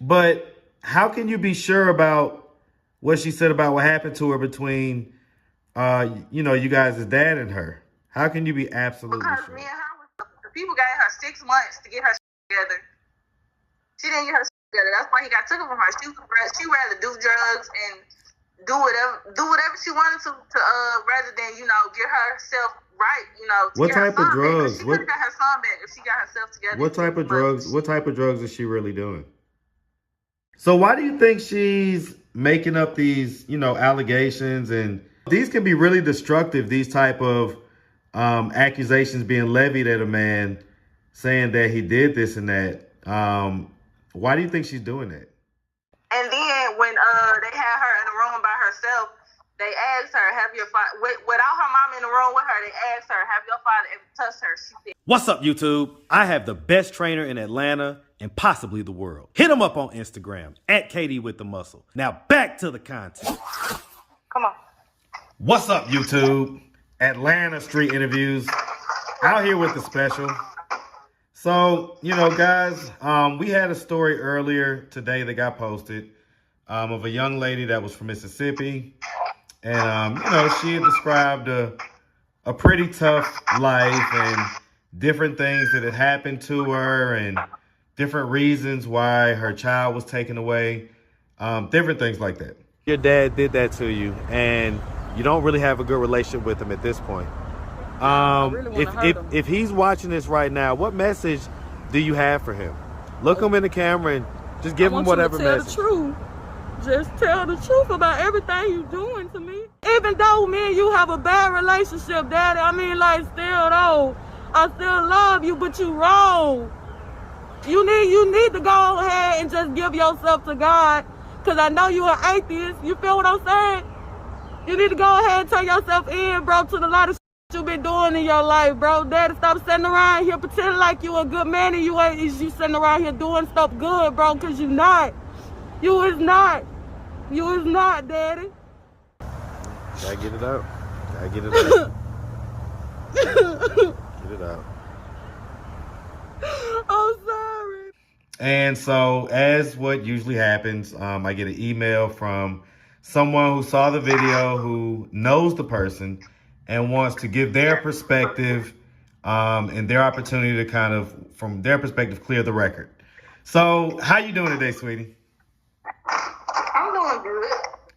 But how can you be sure about what she said about what happened to her between, you guys' dad and her? How can you be absolutely because sure? me and her, the people gave her 6 months to get her together. She didn't get her together. That's why he got taken from her. She rather do drugs and do whatever she wanted to rather than get herself right. To What get her type of son back. drugs? She could have got her son back if she got herself together. What type of drugs? What type of drugs is she really doing? So why do you think she's making up these, allegations? And these can be really destructive, these type of accusations being levied at a man saying that he did this and that. Why do you think she's doing that? And then when they had her in the room by herself, they asked her, have your father, without her mom in the room with her, they asked her, have your father ever touched her? She said, What's up, YouTube? I have the best trainer in Atlanta and possibly the world. Hit him up on Instagram, @KD with the Muscle. Now back to the content. come on. What's up, YouTube? Atlanta Street Interviews. Out here with the special. So, guys, we had a story earlier today that got posted of a young lady that was from Mississippi. And, she had described a pretty tough life and different things that had happened to her and different reasons why her child was taken away, different things like that. Your dad did that to you, and you don't really have a good relationship with him at this point. If he's watching this right now, what message do you have for him? Look him in the camera and just give him whatever message. Tell the truth. Just tell the truth about everything you're doing to me. Even though me and you have a bad relationship, Daddy, still though, I still love you, but you wrong. You need to go ahead and just give yourself to God, because I know you're an atheist. You feel what I'm saying? You need to go ahead and turn yourself in, bro, to the lot of you've been doing in your life, bro. Daddy, stop sitting around here pretending like you a good man and you ain't. You sitting around here doing stuff good, bro, because you not. You is not. You is not, Daddy. Gotta get it out. Gotta get it out. Get it out. I'm sorry. And so, as what usually happens, I get an email from someone who saw the video, who knows the person, and wants to give their perspective and their opportunity to kind of, from their perspective, clear the record. So, how you doing today, sweetie? I'm doing good.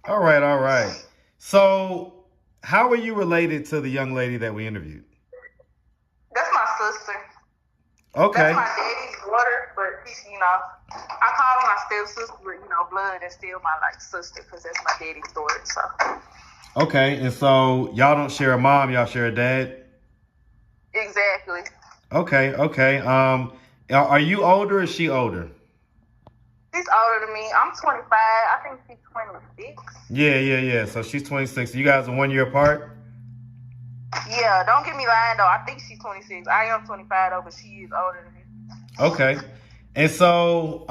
All right. So, how are you related to the young lady that we interviewed? That's my sister. Okay. That's my daddy's daughter, but he's, I call her my stepsister, but blood is still my sister because that's my daddy's daughter. So. Okay, and so y'all don't share a mom, y'all share a dad? Exactly. Okay. Are you older or is she older? She's older than me. I'm 25. I think she's 26. Yeah. So she's 26. You guys are 1 year apart? Yeah, don't get me lying though. I think she's 26. I am 25 though, but she is older than me. Okay. And so,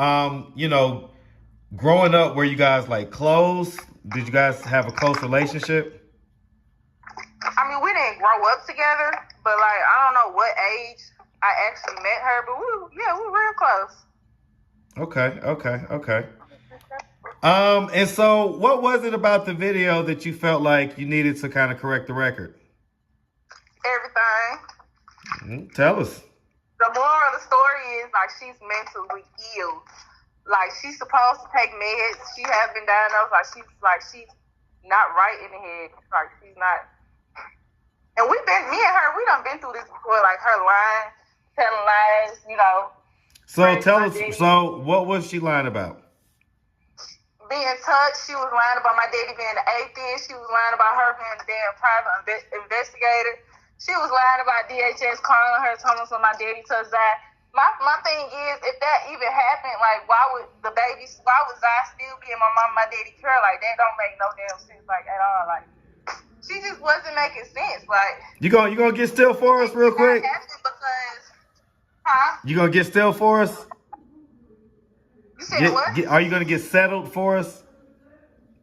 growing up, were you guys close? Did you guys have a close relationship? We didn't grow up together, but I don't know what age I actually met her, but we were real close. Okay. And so what was it about the video that you felt like you needed to kind of correct the record? Everything. Tell us. The moral of the story is she's mentally ill. She's supposed to take meds. She has been diagnosed she's not right in the head. She's not. And me and her, we done been through this before. Her lying, telling lies, So tell us. So what was she lying about? Being touched. She was lying about my daddy being an atheist. She was lying about her being a damn private investigator. She was lying about DHS calling her, telling us my daddy touched that. My thing is, if that even happened, why would I still be in my mom and my daddy care? That don't make no damn sense, at all. She just wasn't making sense. You gonna get still for us real quick? You gonna get still for us? You said what? Are you gonna get settled for us?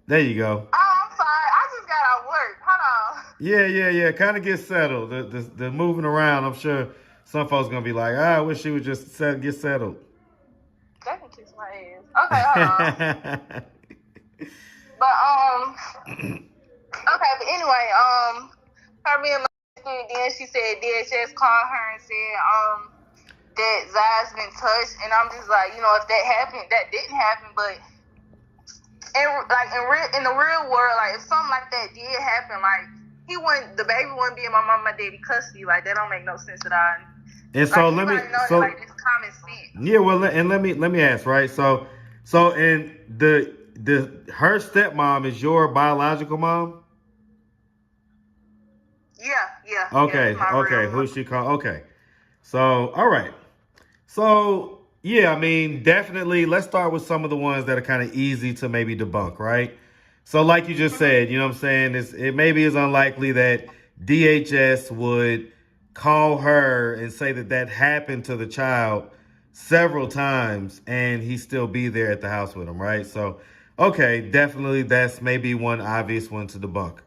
There you go. Oh, I'm sorry. I just got out of work. Hold on. Yeah. Kind of get settled. The moving around, I'm sure some folks gonna be like, I wish she would just get settled. That can kiss my ass. Okay, hold on. But okay, but anyway, her being molested, then she said DHS called her and said that Zai's been touched, and I'm just like, you know, if that happened, that didn't happen, but in the real world, like if something like that did happen, like the baby wouldn't be in my mom and my daddy custody, like that don't make no sense at all. And so like, like it's common sense. Yeah, well, and let me ask, right? So and her stepmom is your biological mom? Yeah. Okay, who's she called? Okay. So, all right. So, yeah, I mean, definitely, let's start with some of the ones that are kind of easy to maybe debunk, right? So, like you just said, you know what I'm saying? It maybe is unlikely that DHS would call her and say that happened to the child several times and he still be there at the house with him, right? So, okay, definitely that's maybe one obvious one to debunk.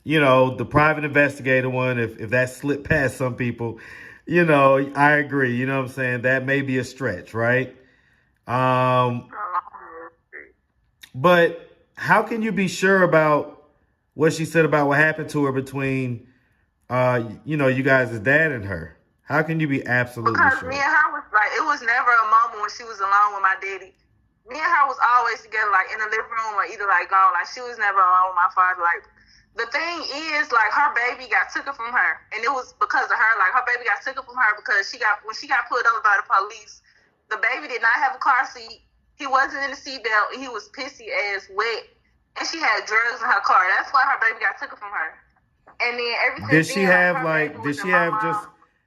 You know, the private investigator one, if that slipped past some people, you know, I agree. You know what I'm saying? That may be a stretch, right? But how can you be sure about what she said about what happened to her between, you know, you guys' dad and her? How can you be absolutely because sure? Me and her was like, it was never a moment when she was alone with my daddy. Me and her was always together, like in the living room or either like gone. Like she was never alone with my father. Like the thing is, like her baby got taken from her, and it was because of her. Like her baby got taken from her because when she got pulled over by the police, the baby did not have a car seat. He wasn't in the seatbelt, and he was pissy ass wet, and she had drugs in her car. That's why her baby got taken from her. And then everything. Did she have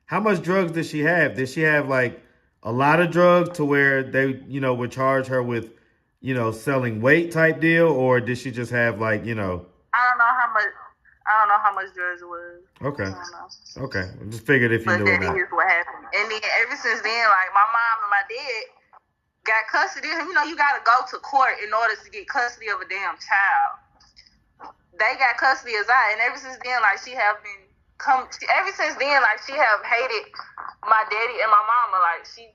how much drugs did she have? Did she have like a lot of drugs to where they, you know, would charge her with, you know, selling weight type deal, or did she just have like, you know? I don't know how much drugs it was. Okay. Okay. I just figured if you knew or not. But that is what happened. And then ever since then, like my mom and my dad got custody of him. You know, you gotta go to court in order to get custody of a damn child. They got custody of Zai, and ever since then, like she have hated my daddy and my mama. Like she's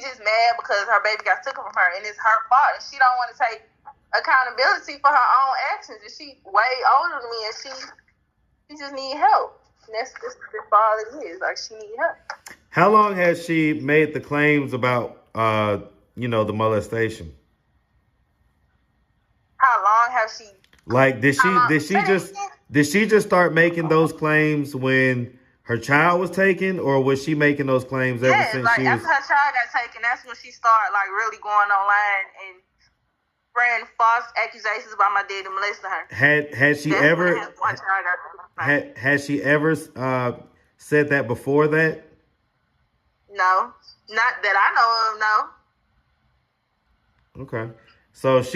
just mad because her baby got taken from her, and it's her fault, and she don't want to take accountability for her own actions. And she way older than me, and she just need help. And that's all it is. Like she need help. How long has she made the claims about you know, the molestation? How long has she? Like did she just start making those claims when her child was taken, or was she making those claims ever since like she was? after her child got taken, that's when she started like really going online and spreading false accusations about my daddy molesting her. Had she ever said that before that? No, not that I know of. No. Okay, so it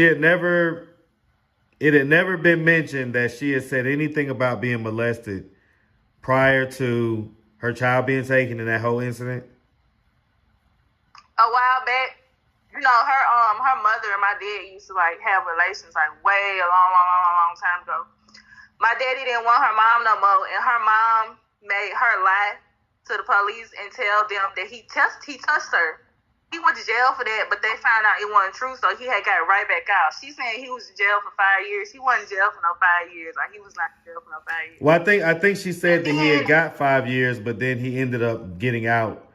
had never been mentioned that she had said anything about being molested prior to her child being taken in that whole incident? A while back, you know, her mother and my dad used to like have relations like way a long time ago. My daddy didn't want her mom no more, and her mom made her lie to the police and tell them that he touched her. He went to jail for that, but they found out it wasn't true, so he had got right back out. She's saying he was in jail for 5 years. He wasn't in jail for no 5 years. Like he was not in jail for no 5 years. Well, I think she said that he had got 5 years, but then he ended up getting out,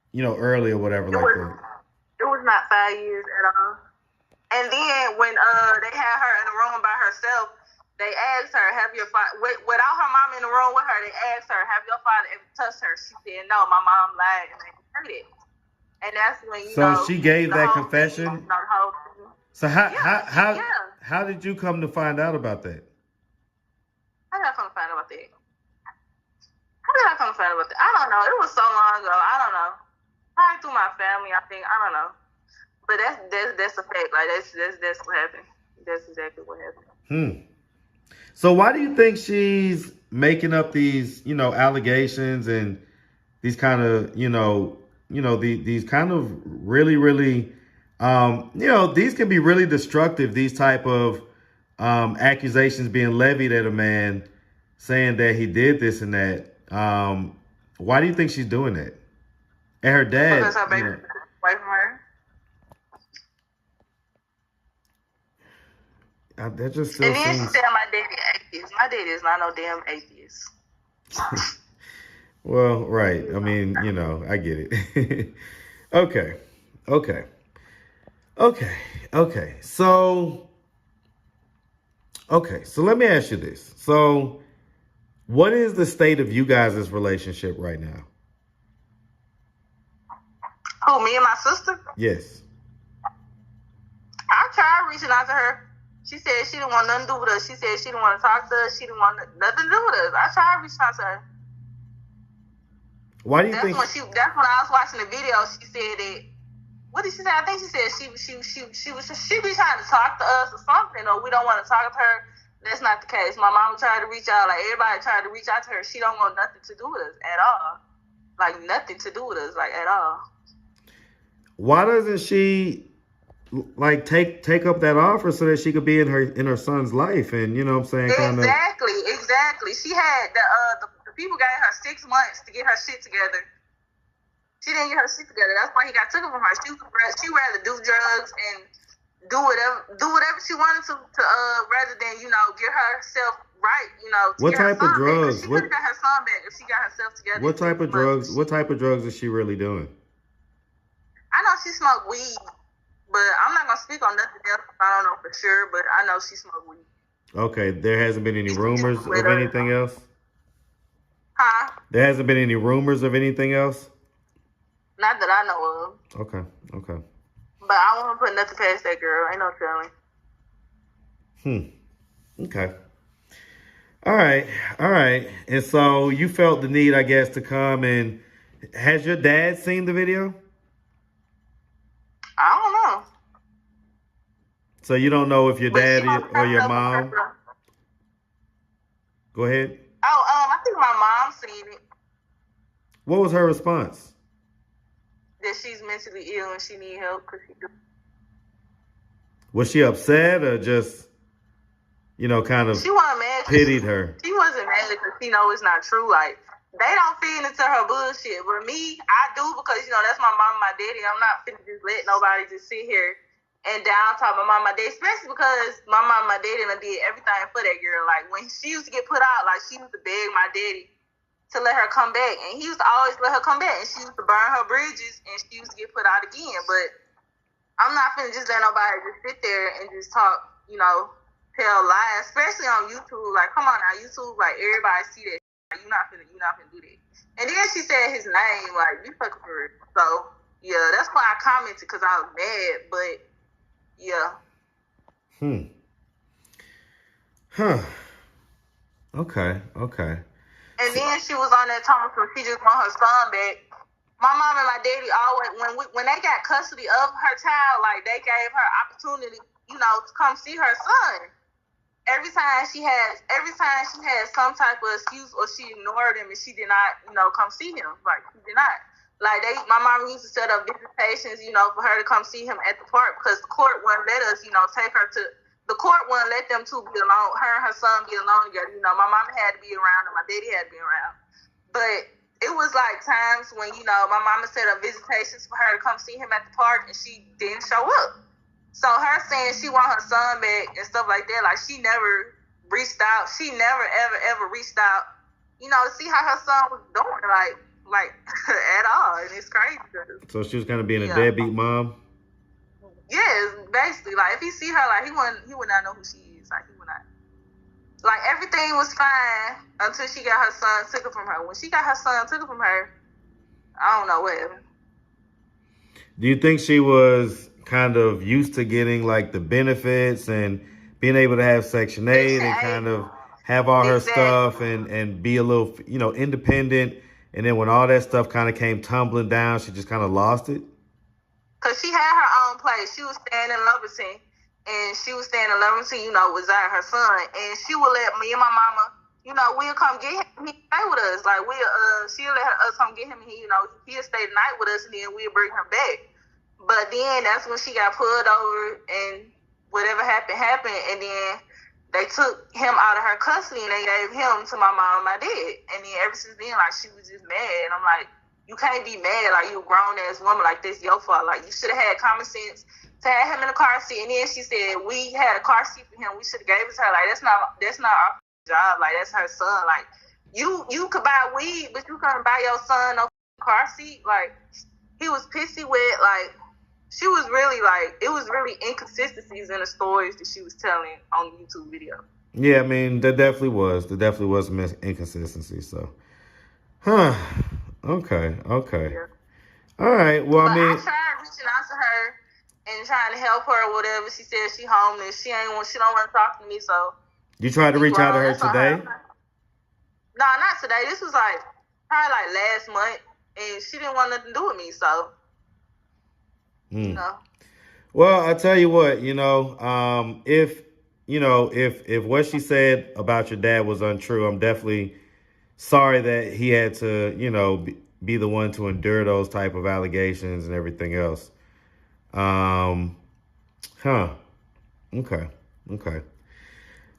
you know, early or whatever like that. It was not 5 years at all. And then when they had her in the room by herself, they asked her, "Have your father?" Without her mom in the room with her, they asked her, "Have your father ever touched her?" She said, "No, my mom lied," and they heard it. And that's when So she gave that confession. So how did you come to find out about that? How did I come to find out about that? I don't know. It was so long ago. I don't know. Probably through my family. I think. I don't know. But that's a fact. Like that's what happened. That's exactly what happened. So why do you think she's making up these, you know, allegations and these kind of, these kind of really, really, these can be really destructive. These type of accusations being levied at a man, saying that he did this and that. Why do you think she's doing that? And her dad, Because her baby away That just still And then she seems. said my daddy atheist. My daddy is not no damn atheist. Well, right. I mean, you know, I get it. Okay. So let me ask you this. So, what is the state of you guys' relationship right now? Who, me and my sister? Yes. I tried reaching out to her. She said she didn't want nothing to do with us. She said she didn't want to talk to us. She didn't want nothing to do with us. I tried reaching out to her. Why do you That's think? when I was watching the video. She said that. What did she say? I think she said she be trying to talk to us or something, or we don't want to talk to her. That's not the case. My mom tried to reach out. Like, everybody tried to reach out to her. She don't want nothing to do with us at all. Like, nothing to do with us, like, at all. Why doesn't she like take up that offer so that she could be in her son's life, and you know what I'm saying, kind of. Exactly. She had the people gave her 6 months to get her shit together. She didn't get her shit together. That's why he got taken from her. She rather do drugs and do whatever she wanted to rather than, you know, get herself right, you know. What type of drugs? She could have got her son back if she got herself together. What type of drugs? What type of drugs is she really doing? I know she smoked weed, but I'm not gonna speak on nothing else. I don't know for sure, but I know she smoked weed. Okay, there hasn't been any rumors of anything else? Huh? There hasn't been any rumors of anything else? Not that I know of. Okay. But I won't put nothing past that girl. Ain't no telling. Okay. All right. And so you felt the need, I guess, to come and has your dad seen the video? I don't know. So you don't know if your But dad she must or your have mom? Go ahead. Oh, I think my mom seen it. What was her response? That she's mentally ill and she need help because she do. Was she upset or just, you know, kind of She wasn't mad. pitied her? She wasn't mad because she know it's not true. Like, they don't feed into her bullshit. But me, I do because, you know, that's my mom and my daddy. I'm not finna just let nobody just sit here and down talk my mom and my daddy, especially because my mom and my daddy did everything for that girl. Like, when she used to get put out, like, she used to beg my daddy to let her come back. And he used to always let her come back. And she used to burn her bridges and she used to get put out again. But I'm not finna just let nobody just sit there and just talk, you know, tell lies, especially on YouTube. Like, come on now, YouTube, like, everybody see that. Like, you're not finna do that. And then she said his name, like, you fucking for it. So, yeah, that's why I commented, because I was mad, but, yeah. Okay. And then she was on that talk, so she just want her son back. My mom and my daddy always, when they got custody of her child, like, they gave her opportunity, you know, to come see her son. Every time she had some type of excuse or she ignored him and she did not, you know, come see him. Like, she did not. Like, my mom used to set up visitations, you know, for her to come see him at the park because the court wouldn't let us, you know, take her to, the court wouldn't let them two be alone, her and her son be alone together. You know, my mom had to be around and my daddy had to be around. But it was like times when, you know, my mama set up visitations for her to come see him at the park and she didn't show up. So her saying she want her son back and stuff like that, like, she never reached out. She never, ever reached out, you know, to see how her son was doing, like at all. And it's crazy. So she was kind of being a deadbeat mom? Yeah, basically. Like, if he see her, like, he would not know who she is. Like, he would not. Like, everything was fine until she got her son taken from her. When she got her son taken from her, I don't know what happened. Do you think she was kind of used to getting like the benefits and being able to have Section 8 and kind of have all her stuff and be a little, you know, independent? And then when all that stuff kind of came tumbling down, she just kind of lost it? Because she had her own place. She was staying in Loverton. And she was staying in Loverton, you know, with her son. And she would let me and my mama, you know, we'll come get him. He'd stay with us. Like, she'll let us come get him. And he, you know, he'll stay the night with us and then we'll bring him back. But then that's when she got pulled over and whatever happened. And then they took him out of her custody and they gave him to my mom and my dad. And then ever since then, like, she was just mad. And I'm like, you can't be mad. Like, you a grown ass woman, like, this your fault. Like, you should have had common sense to have him in the car seat. And then she said, we had a car seat for him. We should have gave it to her. Like, that's not our job. Like, that's her son. Like, you could buy weed, but you couldn't buy your son no car seat. Like, he was pissy with, like, she was really, like, it was really inconsistencies in the stories that she was telling on the YouTube video. Yeah, I mean, there definitely was some inconsistency. So, okay. Yeah. All right. Well, But I mean, I tried reaching out to her and trying to help her or whatever. She said she homeless. She don't want to talk to me. So you tried to reach out to her today? No, not today. This was like probably like last month, and she didn't want nothing to do with me. So you know. Well, I tell you what, if what she said about your dad was untrue, I'm definitely sorry that he had to, be the one to endure those type of allegations and everything else. Okay.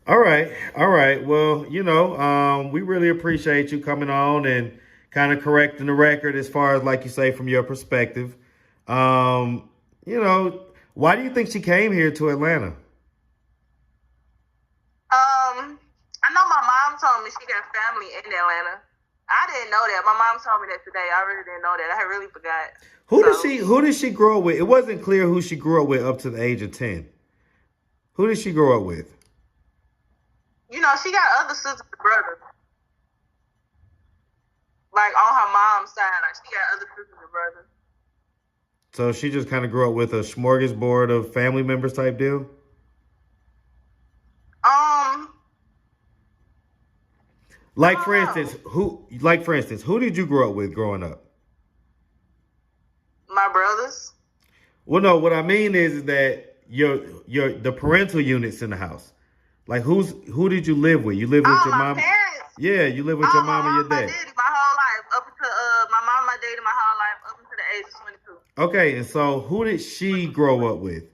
All right. Well, we really appreciate you coming on and kind of correcting the record as far as, like you say, from your perspective. Why do you think she came here to Atlanta? I know my mom told me she got family in Atlanta. I didn't know that. My mom told me that today. I really didn't know that. I really forgot. Who did she grow up with? It wasn't clear who she grew up with up to the age of 10. Who did she grow up with? She got other sisters and brothers. Like, on her mom's side, like, she got other sisters and brothers. So she just kind of grew up with a smorgasbord of family members type deal? For instance, who did you grow up with growing up? My brothers. Well, no, what I mean is that the parental units in the house. Like, who did you live with? You lived with your mom? Parents. Yeah, you live with your mom and your dad. My daddy, my whole life, up until my mom, my daddy, my whole life, up until the age of 22. Okay, and so who did she grow up with?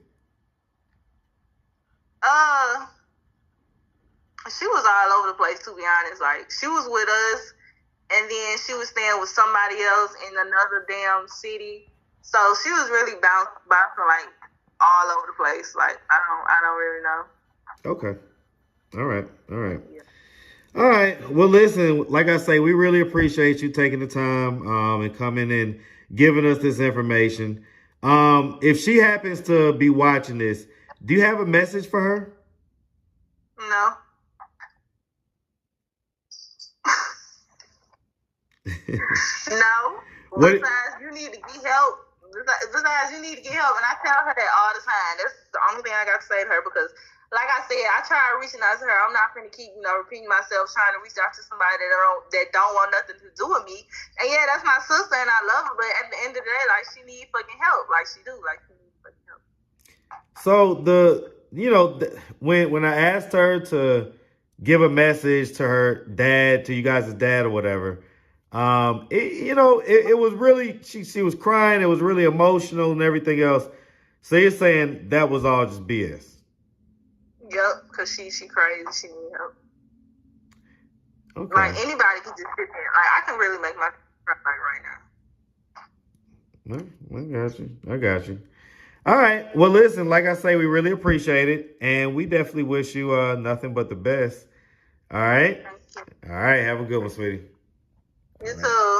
She was all over the place, to be honest. Like, she was with us, and then she was staying with somebody else in another damn city. So she was really bouncing like all over the place. Like, I don't really know. Okay. All right. Yeah. All right. Well, listen, like I say, we really appreciate you taking the time and coming and giving us this information. If she happens to be watching this, do you have a message for her? No. No. Besides, you need to get help. Besides, you need to get help. And I tell her that all the time. That's the only thing I got to say to her because, like I said, I try reaching out to her. I'm not going to keep, repeating myself, trying to reach out to somebody that don't want nothing to do with me. And yeah, that's my sister and I love her. But at the end of the day, like, she needs fucking help. Like, she do. Like, she needs fucking help. So when I asked her to give a message to her dad, to you guys' dad or whatever, it was really, she was crying. It was really emotional and everything else. So you're saying that was all just BS? Yep, because she crazy. She need help. Okay. Like, anybody can just sit there. Like, I can really make my cry right now. I got you. All right. Well, listen, like I say, we really appreciate it. And we definitely wish you nothing but the best. All right. Thank you. All right. Have a good one, sweetie. You too.